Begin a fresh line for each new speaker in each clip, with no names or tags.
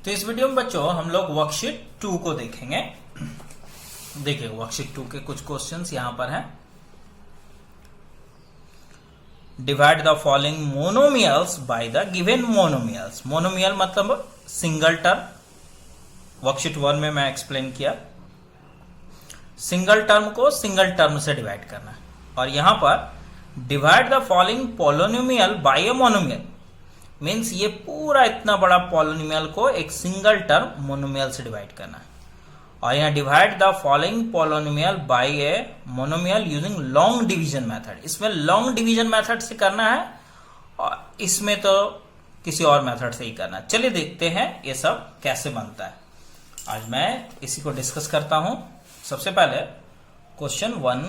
तो इस वीडियो में बच्चों हम लोग वर्कशीट 2 को देखेंगे। देखिए वर्कशीट 2 के कुछ क्वेश्चंस यहां पर हैं। Divide the following monomials by the given monomials. Monomial मतलब सिंगल टर्म। वर्कशीट 1 में मैं एक्सप्लेन किया, सिंगल टर्म को सिंगल टर्म से डिवाइड करना है। और यहां पर divide the following polynomial bye a monomial means ये पूरा इतना बड़ा पॉलिनोमियल को एक सिंगल टर्म मोनोमियल से डिवाइड करना है। और यहाँ divide the following polynomial bye a monomial using long division method. इसमें लॉन्ग डिवीजन मेथड से करना है और इसमें तो किसी और मेथड से ही करना है। चलिए देखते हैं ये सब कैसे बनता है। आज मैं इसी को डिस्कस करता हूं। सबसे पहले क्वेश्चन 1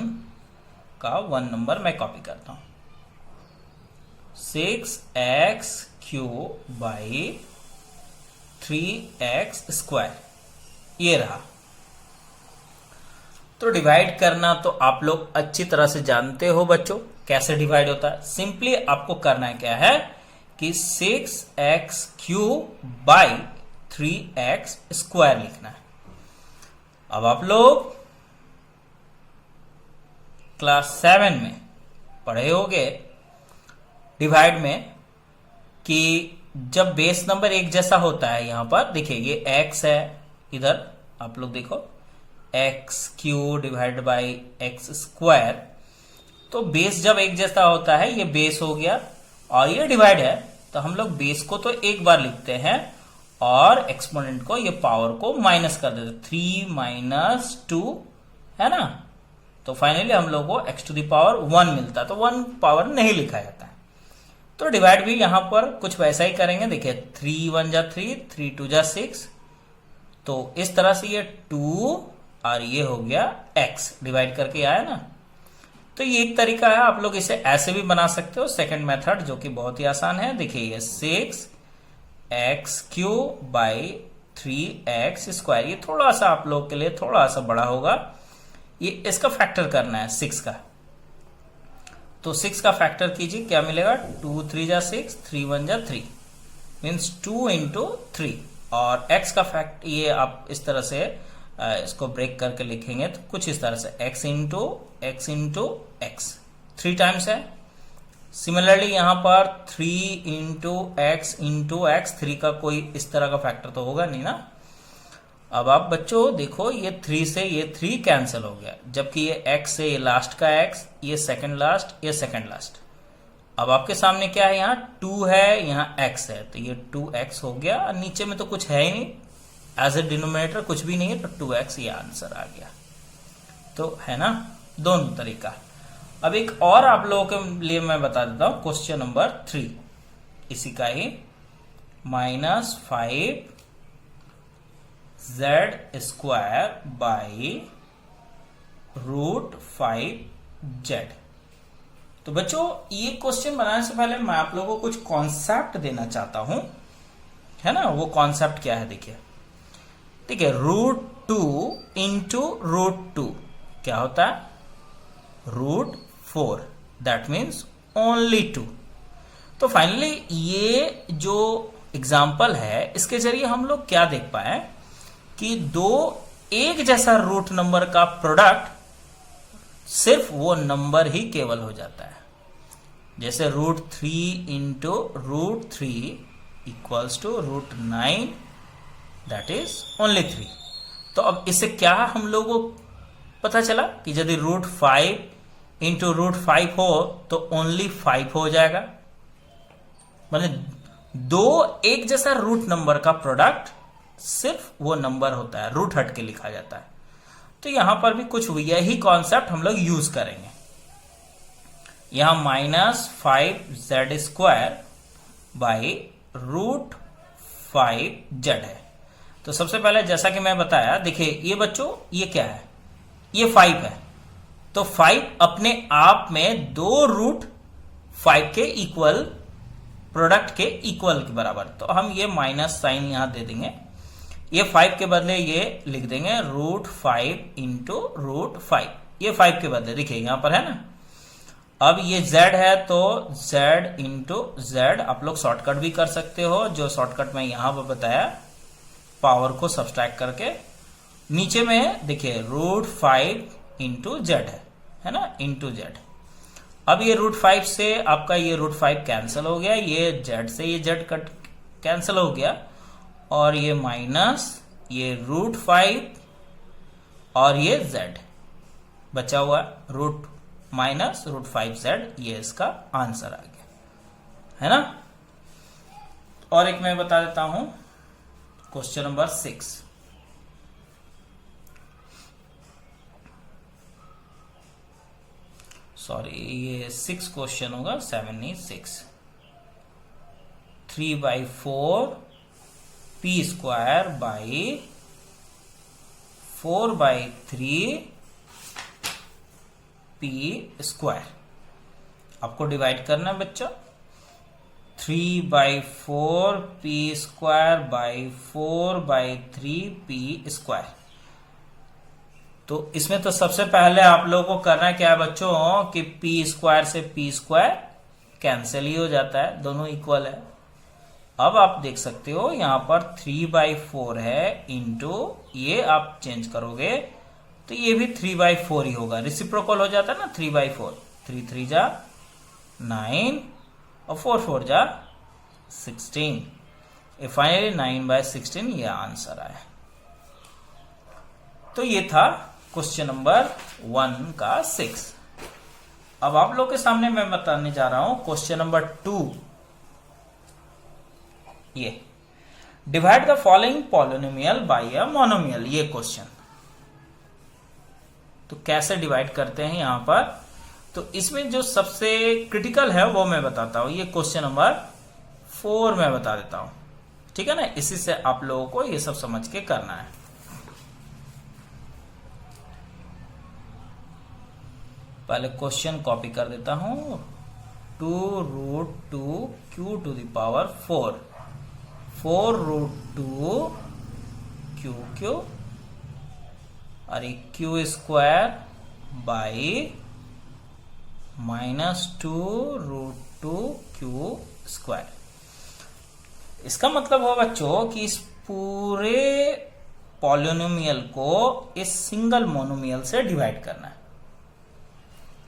का 1 नंबर मैं कॉपी करता हूं। 6x cube by 3x square, ये रहा। तो डिवाइड करना तो आप लोग अच्छी तरह से जानते हो बच्चों, कैसे डिवाइड होता है। सिंपली आपको करना है क्या है कि 6x cube by 3x square लिखना है। अब आप लोग क्लास 7 में पढ़े होंगे डिवाइड में कि जब बेस नंबर एक जैसा होता है, यहां पर देखिए ये x है, इधर आप लोग देखो x Q divide by x square. तो बेस जब एक जैसा होता है, ये बेस हो गया और ये डिवाइड है, तो हम लोग बेस को तो एक बार लिखते हैं और एक्सपोनेंट को, ये पावर को माइनस कर देते, 3 माइनस 2 है ना। तो फाइनली हम लोग को x टू द पावर 1 मिलता है। तो 1 पावर नहीं लिखा जाता है। तो डिवाइड भी यहां पर कुछ वैसा ही करेंगे। देखिए 3 1 जा 3, 3 2 जा 6। तो इस तरह से ये 2 और ये हो गया x डिवाइड करके आया ना। तो ये एक तरीका है, आप लोग इसे ऐसे भी बना सकते हो, सेकंड मेथड, जो कि बहुत ही आसान है। देखिए ये 6x cube by 3x square, ये थोड़ा सा आप लोग के लिए थोड़ा सा बड़ा होगा। ये इसका फैक्टर करना है 6 का। तो 6 का फैक्टर कीजिए, क्या मिलेगा, 2 3 जा 6, 3 1 जा 3 मीन्स 2 इंटू 3। और x का फैक्ट ये आप इस तरह से इसको ब्रेक करके लिखेंगे तो कुछ इस तरह से x इंटू x 3 टाइम्स है। सिमिलरली यहां पर 3 इंटू x 3 का कोई इस तरह का फैक्टर तो होगा नहीं ना। अब आप बच्चों देखो, ये 3 से ये 3 कैंसिल हो गया, जबकि ये x से ये लास्ट का x, ये सेकंड लास्ट, ये सेकंड लास्ट। अब आपके सामने क्या है, यहाँ 2 है, यहाँ x है, तो ये 2x हो गया। और नीचे में तो कुछ है ही नहीं, एज ए डिनोमिनेटर कुछ भी नहीं है, तो 2x ये आंसर आ गया। तो है ना, दोनों तरीका। अब एक और आप लोगों के लिए मैं बता देता हूं, क्वेश्चन नंबर 3 इसी का ही, -5 z स्क्वायर बाई √5z। तो बच्चों ये क्वेश्चन बनाने से पहले मैं आप लोगों को कुछ कॉन्सेप्ट देना चाहता हूं, है ना। वो कॉन्सेप्ट क्या है, देखिए ठीक है, √2 इंटू √2 क्या होता है, √4, दैट मीन्स ओनली 2। तो फाइनली ये जो एग्जाम्पल है, इसके जरिए हम लोग क्या देख पाए कि दो एक जैसा रूट नंबर का प्रोडक्ट सिर्फ वो नंबर ही केवल हो जाता है। जैसे √3 into √3 equals to √9, that is only 3। तो अब इससे क्या हम लोगों को पता चला कि यदि √5 इंटू √5 हो तो ओनली 5 हो जाएगा। मतलब दो एक जैसा रूट नंबर का प्रोडक्ट सिर्फ वो नंबर होता है, रूट हट के लिखा जाता है। तो यहां पर भी कुछ यही कॉन्सेप्ट हम लोग यूज करेंगे। यहां -5z स्क्वायर बाई √5z है। तो सबसे पहले जैसा कि मैं बताया, देखिए ये बच्चों ये क्या है, ये 5 है। तो 5 अपने आप में दो √5 के इक्वल, प्रोडक्ट के इक्वल के बराबर। तो हम ये माइनस साइन यहां दे देंगे, ये 5 के बदले ये लिख देंगे √5 इंटू √5, ये 5 के बदले देखिए यहां पर है ना। अब ये z है तो z इंटू z, आप लोग शॉर्टकट भी कर सकते हो, जो शॉर्टकट मैं यहां पर बताया पावर को सब्सट्रैक्ट करके नीचे में देखिए √5 इंटू जेड है ना, इंटू जेड। अब ये √5 से आपका ये √5 कैंसिल हो गया, ये जेड से ये जेड कट कैंसिल हो गया, और ये माइनस ये √5 और ये जेड बचा हुआ रूट माइनस √5z, ये इसका आंसर आ गया है ना। और एक मैं बता देता हूं, क्वेश्चन नंबर 6। सॉरी, ये 6 क्वेश्चन होगा, 7 नहीं 6। 3/4 p² बाई 4/3 p²। आपको डिवाइड करना है बच्चों, 3/4 p² बाई 4/3 p²। तो इसमें तो सबसे पहले आप लोगों को करना क्या है बच्चों कि p² से p² कैंसिल ही हो जाता है, दोनों इक्वल है। अब आप देख सकते हो यहां पर 3/4 है इंटू ये आप चेंज करोगे तो ये भी 3/4 ही होगा, रिसिप्रोकल हो जाता है ना 3/4। 3 3 जा 9 और 4 4 जा 16। ये फाइनली 9/16 ये आंसर आया। तो ये था क्वेश्चन नंबर 1 का 6। अब आप लोग के सामने मैं बताने जा रहा हूं क्वेश्चन नंबर 2। ये divide the following polynomial bye a monomial, ये क्वेश्चन। तो कैसे डिवाइड करते हैं यहां पर, तो इसमें जो सबसे क्रिटिकल है वो मैं बताता हूं, ये क्वेश्चन नंबर 4 मैं बता देता हूं, ठीक है ना। इसी से आप लोगों को ये सब समझ के करना है। पहले क्वेश्चन कॉपी कर देता हूं, 2√2q⁴ 4√2q³ और q² बाई -2√2q²। इसका मतलब हो बच्चों कि इस पूरे पॉलिनोमियल को इस सिंगल मोनोमियल से डिवाइड करना है।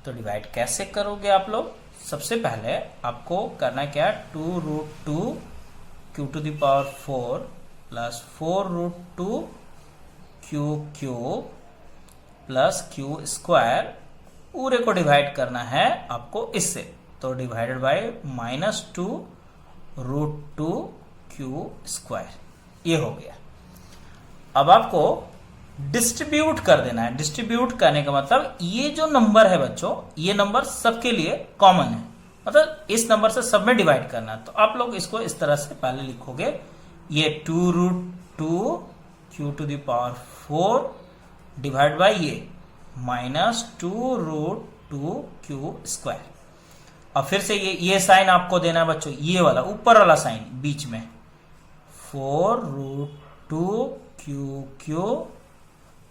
तो डिवाइड कैसे करोगे आप लोग, सबसे पहले आपको करना क्या है, 2√2q⁴ plus 4√2q³ plus q² पूरे को डिवाइड करना है आपको इससे। तो डिवाइडेड बाय -2√2q², ये हो गया। अब आपको डिस्ट्रीब्यूट कर देना है। डिस्ट्रीब्यूट करने का मतलब ये जो नंबर है बच्चों, ये नंबर सबके लिए कॉमन है, मतलब इस नंबर से सब में डिवाइड करना है। तो आप लोग इसको इस तरह से पहले लिखोगे, ये 2√2q⁴ डिवाइड बाई ये -2√2q²। अब फिर से ये साइन आपको देना है बच्चों, ये वाला ऊपर वाला साइन बीच में, 4√2q³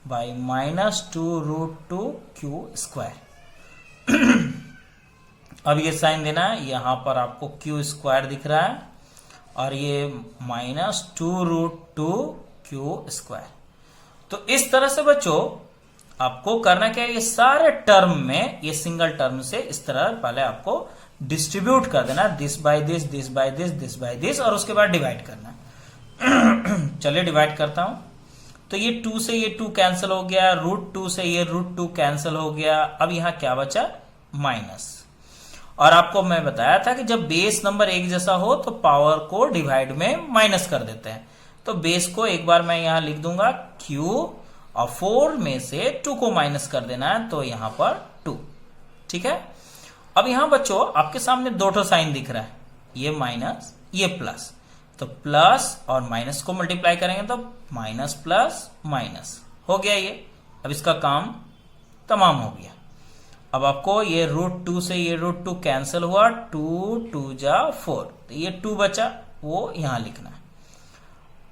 बाई -2√2q²। अब ये साइन देना है, यहां पर आपको q² दिख रहा है और ये -2√2q²। तो इस तरह से बच्चों आपको करना क्या है, ये सारे टर्म में ये सिंगल टर्म से इस तरह पहले आपको डिस्ट्रीब्यूट कर देना, this by this, this by this, this by this, और उसके बाद डिवाइड करना। चलिए डिवाइड करता हूं। तो ये 2 से ये 2 कैंसिल हो गया, √2 से ये √2 कैंसिल हो गया। अब यहां क्या बचा, माइनस। और आपको मैं बताया था कि जब बेस नंबर एक जैसा हो तो पावर को डिवाइड में माइनस कर देते हैं। तो बेस को एक बार मैं यहां लिख दूंगा q, और 4 में से 2 को माइनस कर देना है, तो यहां पर 2, ठीक है। अब यहां बच्चों आपके सामने दो ठो साइन दिख रहा है, ये माइनस ये प्लस। तो प्लस और माइनस को मल्टीप्लाई करेंगे तो माइनस प्लस माइनस हो गया ये। अब इसका काम तमाम हो गया। अब आपको ये √2 से ये √2 कैंसिल हुआ, 2 2 जा 4, तो ये 2 बचा, वो यहां लिखना है।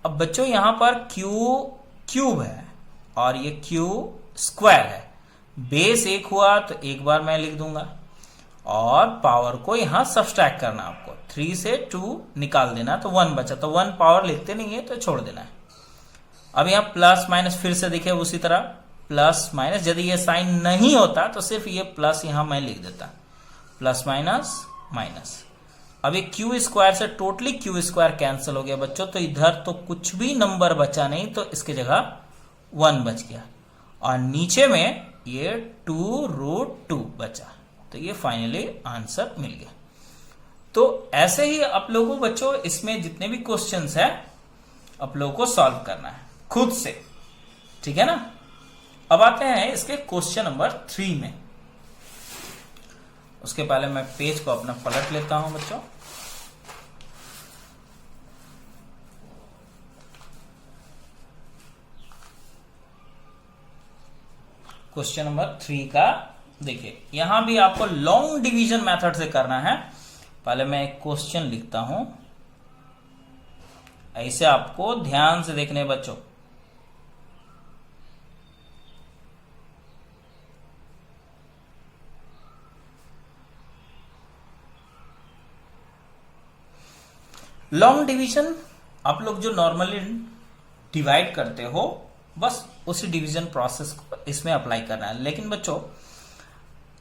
अब बच्चों यहां पर क्यूब है और ये q² है, बेस 1 हुआ तो एक बार मैं लिख दूंगा, और पावर को यहां सब्सट्रैक्ट करना आपको, 3 से 2 निकाल देना, तो 1 बचा, तो 1 पावर लिखते नहीं है तो छोड़ देना है। अब यहाँ प्लस माइनस फिर से देखिए उसी तरह प्लस माइनस, यदि ये साइन नहीं होता तो सिर्फ ये प्लस यहां मैं लिख देता, प्लस माइनस माइनस। अब ये क्यू स्क्वायर से टोटली क्यू स्क्वायर कैंसिल हो गया बच्चों, तो इधर तो कुछ भी नंबर बचा नहीं, तो इसकी जगह 1 बच गया और नीचे में ये 2√2 बचा, तो ये फाइनली आंसर मिल गया। तो ऐसे ही आप लोगों को बच्चों इसमें जितने भी क्वेश्चंस हैं आप लोगों को सॉल्व करना है खुद से, ठीक है ना। अब आते हैं इसके क्वेश्चन नंबर 3 में। उसके पहले मैं पेज को अपना पलट लेता हूं बच्चों। क्वेश्चन नंबर 3 का देखिए, यहां भी आपको लॉन्ग डिवीजन मेथड से करना है। पहले मैं एक क्वेश्चन लिखता हूं, ऐसे आपको ध्यान से देखने बच्चों। लॉन्ग डिवीजन आप लोग जो नॉर्मली डिवाइड करते हो बस उसी डिवीजन प्रोसेस को इसमें अप्लाई करना है। लेकिन बच्चों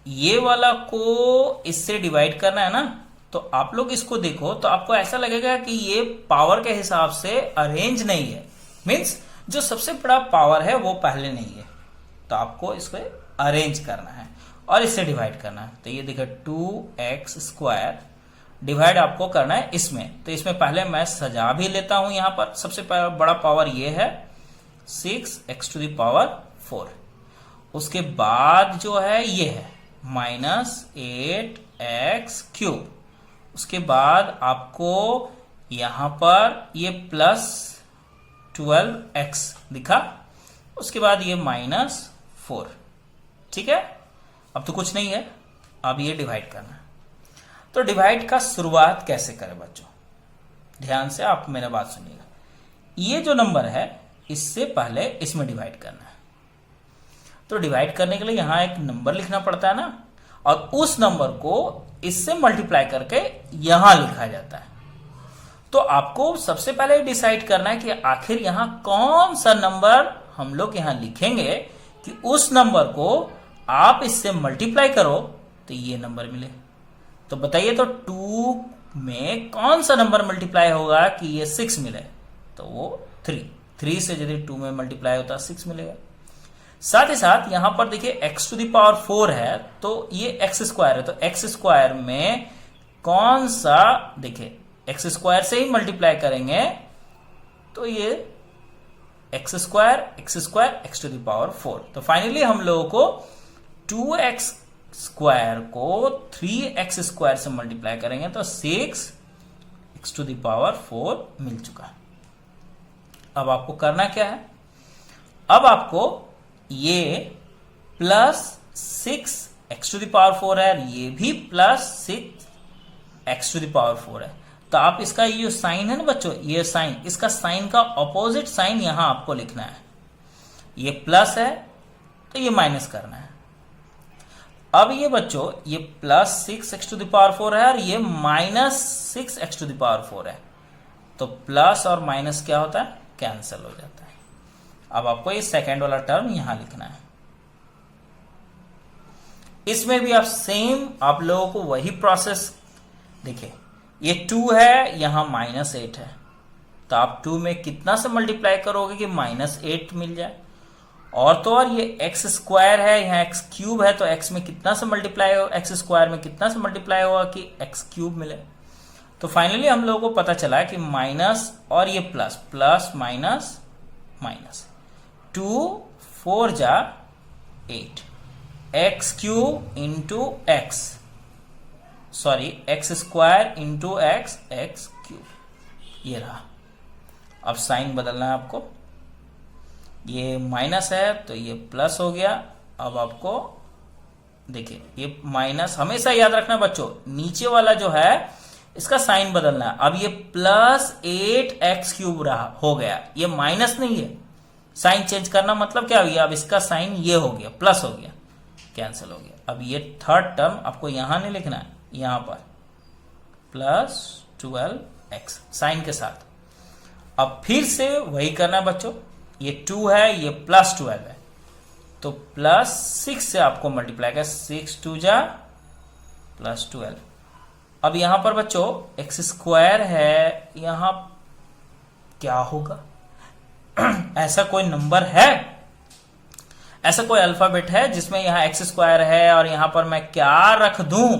ये वाला को इससे डिवाइड करना है ना, तो आप लोग इसको देखो तो आपको ऐसा लगेगा कि ये पावर के हिसाब से अरेंज नहीं है, मीन्स जो सबसे बड़ा पावर है वो पहले नहीं है, तो आपको इसको अरेंज करना है और इससे डिवाइड करना है। तो ये देखो 2x² डिवाइड आपको करना है इसमें, तो इसमें पहले मैं सजा भी लेता हूं। यहां पर सबसे बड़ा पावर ये है 6x⁴। उसके बाद जो है ये है -8x³। उसके बाद आपको यहां पर ये +12x दिखा, उसके बाद ये -4। ठीक है, अब तो कुछ नहीं है, अब ये डिवाइड करना है। तो डिवाइड का शुरुआत कैसे करें बच्चों, ध्यान से आप मेरा बात सुनिएगा। ये जो नंबर है इससे पहले इसमें डिवाइड करना है, तो डिवाइड करने के लिए यहां एक नंबर लिखना पड़ता है ना, और उस नंबर को इससे मल्टीप्लाई करके यहां लिखा जाता है। तो आपको सबसे पहले डिसाइड करना है कि आखिर यहां कौन सा नंबर हम लोग यहां लिखेंगे कि उस नंबर को आप इससे मल्टीप्लाई करो तो ये नंबर मिले। तो बताइए, तो 2 में कौन सा नंबर मल्टीप्लाई होगा कि ये 6 मिले, तो वो 3 से यदि 2 में मल्टीप्लाई होता 6 मिलेगा। साथ ही साथ यहां पर देखिए x⁴ है, तो ये x² है, तो x² में कौन सा, देखिए x² से ही मल्टीप्लाई करेंगे तो ये x² x⁴। तो फाइनली हम लोगों को 2x² को 3x² से मल्टीप्लाई करेंगे तो 6x⁴ मिल चुका। अब आपको करना क्या है, अब आपको ये +6x⁴ है, ये भी +6x⁴ है। तो आप इसका ये साइन है ना बच्चों, ये साइन, इसका साइन का ऑपोजिट साइन यहां आपको लिखना है। ये प्लस है तो ये माइनस करना है। अब ये बच्चों ये +6x⁴ है और ये -6x⁴ है, तो प्लस और माइनस क्या होता है, कैंसिल हो जाता है। अब आपको ये सेकेंड वाला टर्म यहां लिखना है। इसमें भी आप सेम आप लोगों को वही प्रोसेस, देखिए ये 2 है, यहां -8 है, तो आप 2 में कितना से मल्टीप्लाई करोगे कि -8 मिल जाए। और तो और ये x² है, यहाँ x³ है, तो x में कितना से मल्टीप्लाई हो, x² में कितना से मल्टीप्लाई होगा कि x³ मिले। तो फाइनली हम लोगों को पता चला कि माइनस और ये प्लस, प्लस माइनस माइनस, 2 4 जा 8, x³ into x, sorry x² into x, x³, ये रहा। अब साइन बदलना है आपको, ये माइनस है तो ये प्लस हो गया। अब आपको देखिए ये माइनस, हमेशा याद रखना बच्चों नीचे वाला जो है इसका साइन बदलना है। अब ये +8x³ रहा, हो गया, ये माइनस नहीं है, साइन चेंज करना मतलब क्या हो गया, अब इसका साइन ये हो गया, प्लस हो गया, कैंसिल हो गया। अब ये थर्ड टर्म आपको यहां नहीं लिखना है, यहां पर +12x साइन के साथ। अब फिर से वही करना है बच्चों, ये 2 है, ये प्लस 12 है, तो प्लस 6 से आपको मल्टीप्लाई कर 6 2 जा प्लस 12। अब यहां पर बच्चों एक्स स्क्वायर है, यहां क्या होगा? ऐसा कोई नंबर है, ऐसा कोई अल्फाबेट है जिसमें यहां एक्स स्क्वायर है और यहां पर मैं क्या रख दूं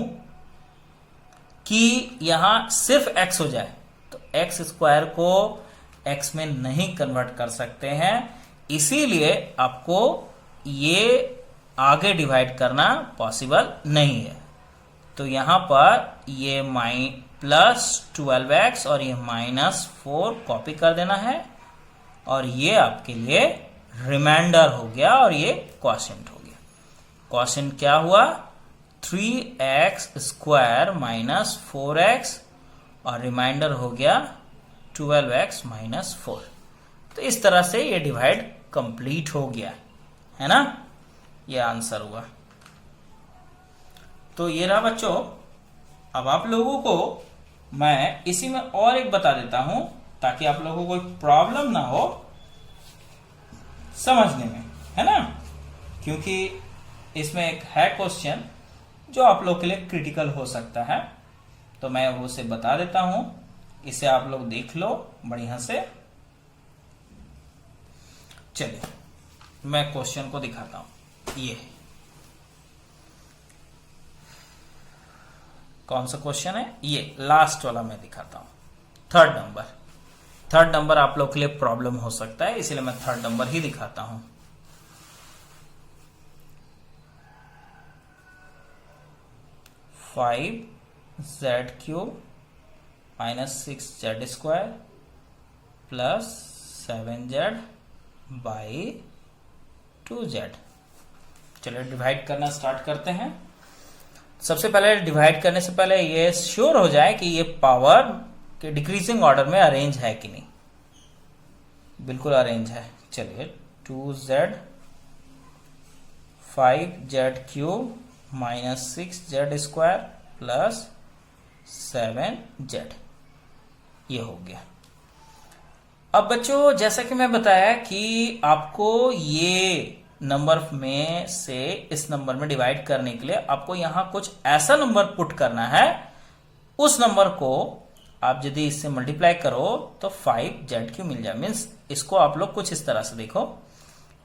कि यहां सिर्फ एक्स हो जाए? तो एक्स स्क्वायर को एक्स में नहीं कन्वर्ट कर सकते हैं, इसीलिए आपको ये आगे डिवाइड करना पॉसिबल नहीं है। तो यहां पर ये प्लस 12x और ये -4 कॉपी कर देना है और ये आपके लिए रिमाइंडर हो गया और ये क्वोशिएंट हो गया। क्वोशिएंट क्या हुआ? 3x स्क्वायर माइनस 4x और रिमाइंडर हो गया 12x माइनस 4। तो इस तरह से ये डिवाइड कंप्लीट हो गया है ना, ये आंसर हुआ। तो ये रहा बच्चों। अब आप लोगों को मैं इसी में और एक बता देता हूं ताकि आप लोगों को कोई प्रॉब्लम ना हो समझने में, है ना, क्योंकि इसमें एक है क्वेश्चन जो आप लोग के लिए क्रिटिकल हो सकता है। तो मैं वो से बता देता हूं, इसे आप लोग देख लो बढ़िया से। चलिए मैं क्वेश्चन को दिखाता हूं। ये कौन सा क्वेश्चन है? ये लास्ट वाला मैं दिखाता हूं। थर्ड नंबर आप लोग के लिए प्रॉब्लम हो सकता है, इसलिए मैं थर्ड नंबर ही दिखाता हूं। Five Z cube minus 6z square plus 7z by 2z। चलिए डिवाइड करना स्टार्ट करते हैं। सबसे पहले डिवाइड करने से पहले ये श्योर हो जाए कि ये पावर के डिक्रीजिंग ऑर्डर में अरेंज है कि नहीं। बिल्कुल अरेंज है। चलिए 2z 5z cube minus 6z square plus 7z, ये हो गया। अब बच्चों जैसा कि मैं बताया कि आपको ये नंबर में से इस नंबर में डिवाइड करने के लिए आपको यहां कुछ ऐसा नंबर पुट करना है, उस नंबर को आप यदि इससे मल्टीप्लाई करो तो 5z क्यों मिल जाए। मीन्स इसको आप लोग कुछ इस तरह से देखो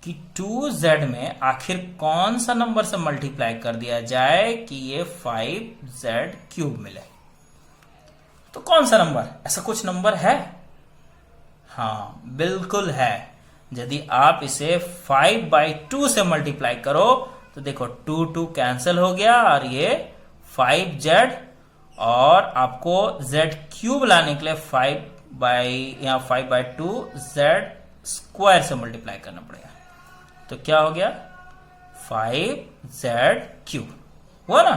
कि 2z में आखिर कौन सा नंबर से मल्टीप्लाई कर दिया जाए कि ये 5z क्यूब मिले। तो कौन सा नंबर? ऐसा कुछ नंबर है? हाँ बिल्कुल है। यदि आप इसे 5/2 से मल्टीप्लाई करो तो देखो 2 कैंसिल हो गया और ये 5z, और आपको z क्यूब लाने के लिए 5/2 z स्क्वायर से मल्टीप्लाई करना पड़ेगा। तो क्या हो गया? 5z क्यूब हुआ ना।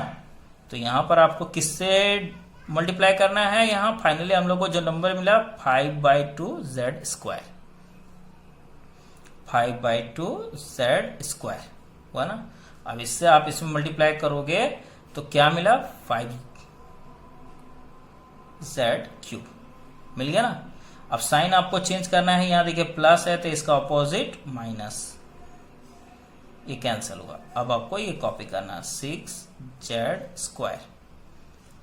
तो यहां पर आपको किससे मल्टीप्लाई करना है? यहां फाइनली हम लोग को जो नंबर मिला 5/2 z स्क्वायर, 5/2 z स्क्वायर हुआ ना। अब इससे आप इसमें मल्टीप्लाई करोगे तो क्या मिला? 5z क्यूब मिल गया ना। अब साइन आपको चेंज करना है, यहां देखिए प्लस है तो इसका ऑपोजिट माइनस, ये कैंसिल हुआ। अब आपको ये कॉपी करना 6z स्क्वायर,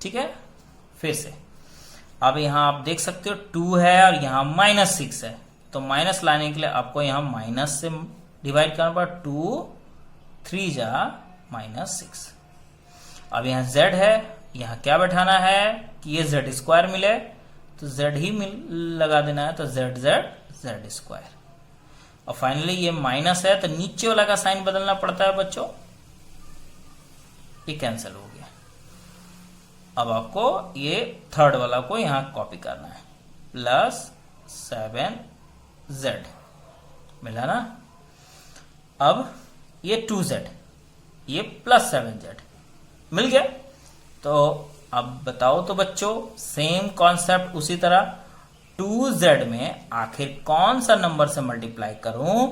ठीक है। फिर से अब यहां आप देख सकते हो 2 है और यहां -6 है, तो माइनस लाने के लिए आपको यहां माइनस से डिवाइड करना पड़ा। 2 3 जा -6। अब यहां z है, यहां क्या बैठाना है कि ये z स्क्वायर मिले, तो z ही लगा देना है, तो z स्क्वायर। और फाइनली ये माइनस है तो नीचे वाला का साइन बदलना पड़ता है बच्चों, ये कैंसिल हो गया। अब आपको ये थर्ड वाला को यहां कॉपी करना है, प्लस 7z मिला ना। अब ये 2z, ये प्लस 7z मिल गया। तो अब बताओ तो बच्चों, सेम कॉन्सेप्ट उसी तरह 2z में आखिर कौन सा नंबर से मल्टीप्लाई करूं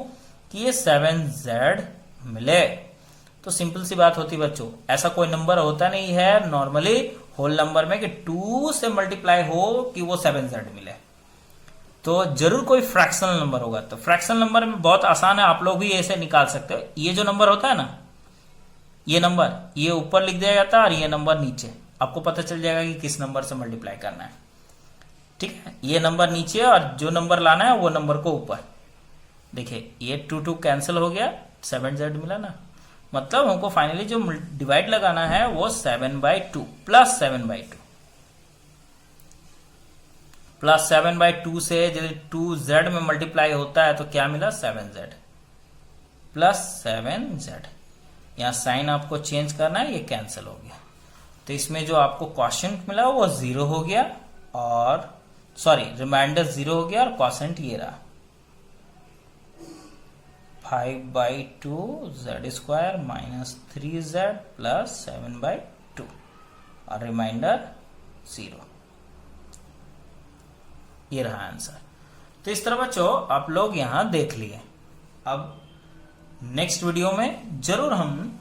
कि ये 7z मिले। तो सिंपल सी बात होती बच्चों, ऐसा कोई नंबर होता नहीं है नॉर्मली होल नंबर में कि 2 से मल्टीप्लाई हो कि वो 7z मिले। तो जरूर कोई फ्रैक्शनल नंबर होगा। तो फ्रैक्शनल नंबर में बहुत आसान है, आप लोग भी ऐसे निकाल सकते हो। ये जो नंबर होता है ना, ये नंबर ये ऊपर लिख दिया जाता है और ये नंबर नीचे, आपको पता चल जाएगा कि किस नंबर से मल्टीप्लाई करना है। ठीक है, ये नंबर नीचे और जो नंबर लाना है वो नंबर को ऊपर। देखिए ये 2 कैंसिल हो गया, 7z मिला ना। मतलब हमको फाइनली जो डिवाइड लगाना है वो 7/2 प्लस 7/2 प्लस 7/2 से यदि 2z में मल्टीप्लाई होता है तो क्या मिला, 7z प्लस 7z। यहाँ साइन आपको चेंज करना है, ये कैंसिल हो गया। तो इसमें जो आपको क्वोशिएंट मिला वो 0 हो गया, और सॉरी रिमाइंडर 0 हो गया, और क्वोशिएंट ये रहा 5/2 z² माइनस 3z प्लस 7/2 और रिमाइंडर 0। ये रहा आंसर। तो इस तरह बच्चों आप लोग यहां देख लिए। अब नेक्स्ट वीडियो में जरूर हम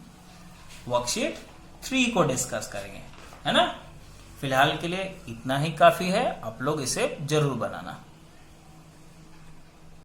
वर्कशीट 3 को डिस्कस करेंगे, है ना। फिलहाल के लिए इतना ही काफी है, आप लोग इसे जरूर बनाना।